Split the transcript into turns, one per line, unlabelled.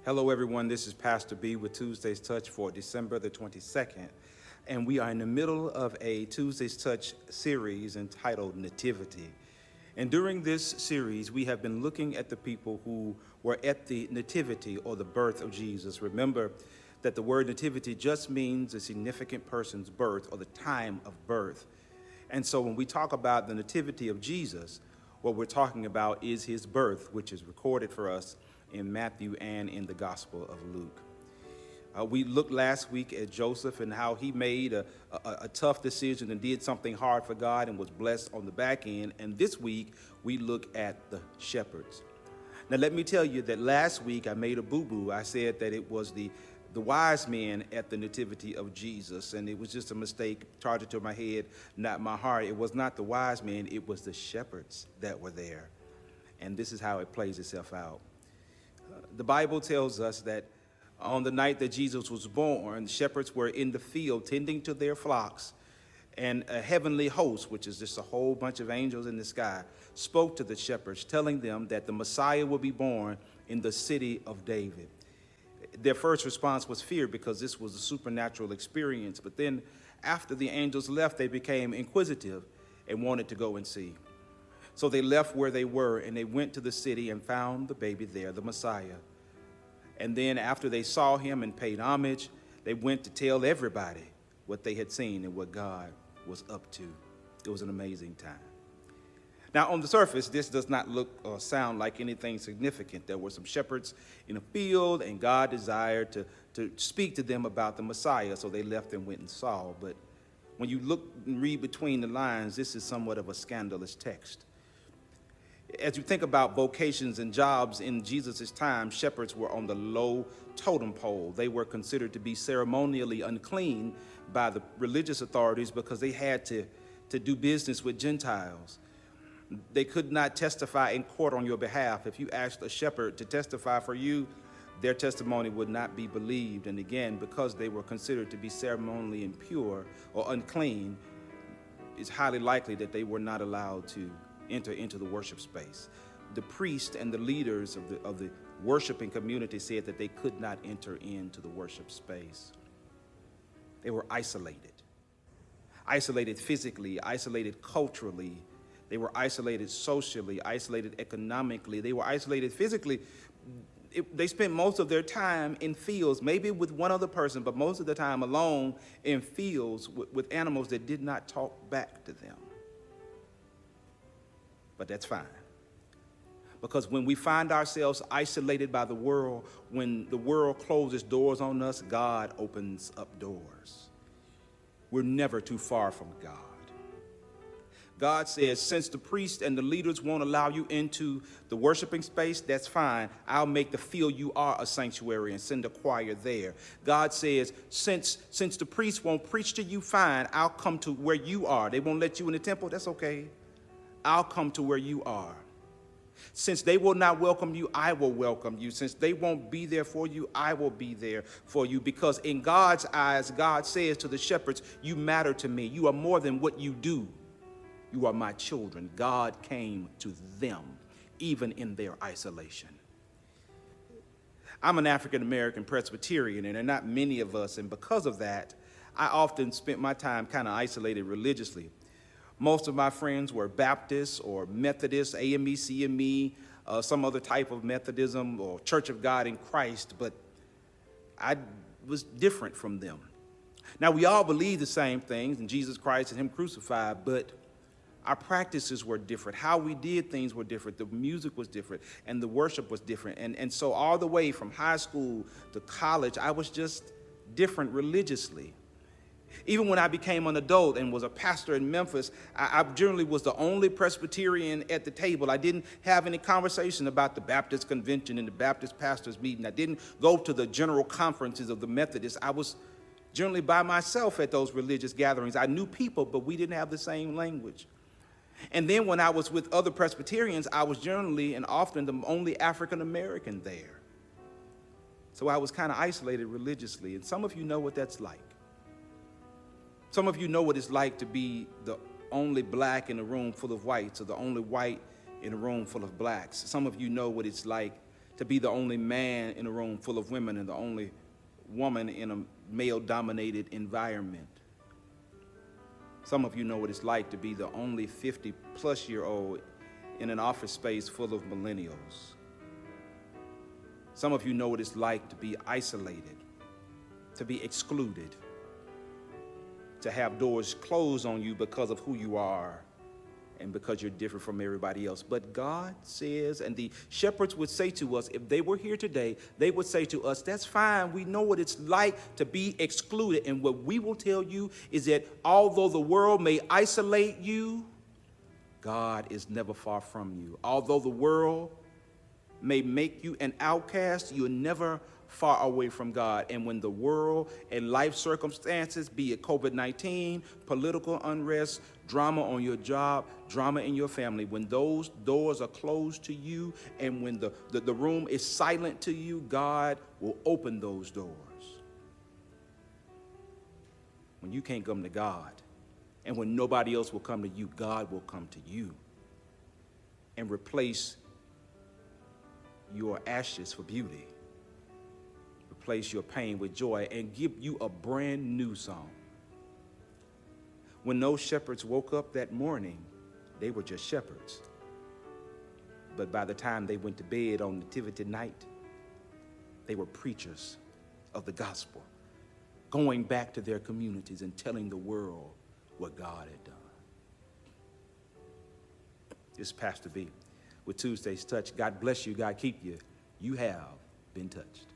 Hello, everyone. This is Pastor B with Tuesday's Touch for December the 22nd. And we are in the middle of a Tuesday's Touch series entitled Nativity. And during this series, we have been looking at the people who were at the nativity or the birth of Jesus. Remember that the word nativity just means a significant person's birth or the time of birth. And so when we talk about the nativity of Jesus, what we're talking about is his birth, which is recorded for us in Matthew and in the Gospel of Luke. We looked last week at Joseph and how he made a tough decision and did something hard for God and was blessed on the back end. And this week, we look at the shepherds. Now, let me tell you that last week I made a boo-boo. I said that it was the wise men at the nativity of Jesus, and it was just a mistake. Charge it to my head, not my heart. It was not the wise men, it was the shepherds that were there. And this is how it plays itself out. The Bible tells us that on the night that Jesus was born, the shepherds were in the field tending to their flocks, and a heavenly host, which is just a whole bunch of angels in the sky, spoke to the shepherds, telling them that the Messiah will be born in the city of David. Their first response was fear because this was a supernatural experience, but then after the angels left, they became inquisitive and wanted to go and see. So they left where they were and they went to the city and found the baby there, the Messiah. And then after they saw him and paid homage, they went to tell everybody what they had seen and what God was up to. It was an amazing time. Now, on the surface, this does not look or sound like anything significant. There were some shepherds in a field, and God desired to speak to them about the Messiah, so they left and went and saw. But when you look and read between the lines, this is somewhat of a scandalous text. As you think about vocations and jobs in Jesus' time, shepherds were on the low totem pole. They were considered to be ceremonially unclean by the religious authorities because they had to do business with Gentiles. They could not testify in court on your behalf. If you asked a shepherd to testify for you, their testimony would not be believed. And again, because they were considered to be ceremonially impure or unclean, it's highly likely that they were not allowed to enter into the worship space. The priests and the leaders of the worshiping community said that they could not enter into the worship space. They were isolated physically, isolated culturally. They were isolated socially, isolated economically. They were isolated physically. They spent most of their time in fields, maybe with one other person, but most of the time alone in fields with animals that did not talk back to them. But that's fine. Because when we find ourselves isolated by the world, when the world closes doors on us, God opens up doors. We're never too far from God. God says, since the priests and the leaders won't allow you into the worshiping space, that's fine. I'll make the field you are a sanctuary and send a choir there. God says, since the priests won't preach to you, fine. I'll come to where you are. They won't let you in the temple. That's okay. I'll come to where you are. Since they will not welcome you, I will welcome you. Since they won't be there for you, I will be there for you. Because in God's eyes, God says to the shepherds, you matter to me. You are more than what you do. You are my children. God came to them, even in their isolation. I'm an African-American Presbyterian, and there are not many of us. And because of that, I often spent my time kind of isolated religiously. Most of my friends were Baptists or Methodists, AME, CME, some other type of Methodism or Church of God in Christ, but I was different from them. Now, we all believe the same things in Jesus Christ and him crucified, but our practices were different. How we did things were different. The music was different, and the worship was different. And so all the way from high school to college, I was just different religiously. Even when I became an adult and was a pastor in Memphis, I generally was the only Presbyterian at the table. I didn't have any conversation about the Baptist convention and the Baptist pastors meeting. I didn't go to the general conferences of the Methodists. I was generally by myself at those religious gatherings. I knew people, but we didn't have the same language. And then when I was with other Presbyterians, I was generally and often the only African American there. So I was kind of isolated religiously, and some of you know what that's like. Some of you know what it's like to be the only black in a room full of whites or the only white in a room full of blacks. Some of you know what it's like to be the only man in a room full of women and the only woman in a male-dominated environment. Some of you know what it's like to be the only 50-plus-year-old in an office space full of millennials. Some of you know what it's like to be isolated, to be excluded, to have doors closed on you because of who you are and because you're different from everybody else. But God says, and the shepherds would say to us, if they were here today, they would say to us, that's fine. We know what it's like to be excluded. And what we will tell you is that although the world may isolate you, God is never far from you. Although the world may make you an outcast, you're never far away from God. And when the world and life circumstances, be it COVID-19, political unrest, drama on your job, drama in your family, when those doors are closed to you and when the room is silent to you, God will open those doors. When you can't come to God and when nobody else will come to you, God will come to you and replace your ashes for beauty. Replace your pain with joy and give you a brand new song. When those shepherds woke up that morning, they were just shepherds. But by the time they went to bed on Nativity night, they were preachers of the gospel, going back to their communities and telling the world what God had done. This is Pastor B with Tuesday's Touch. God bless you. God keep you. You have been touched.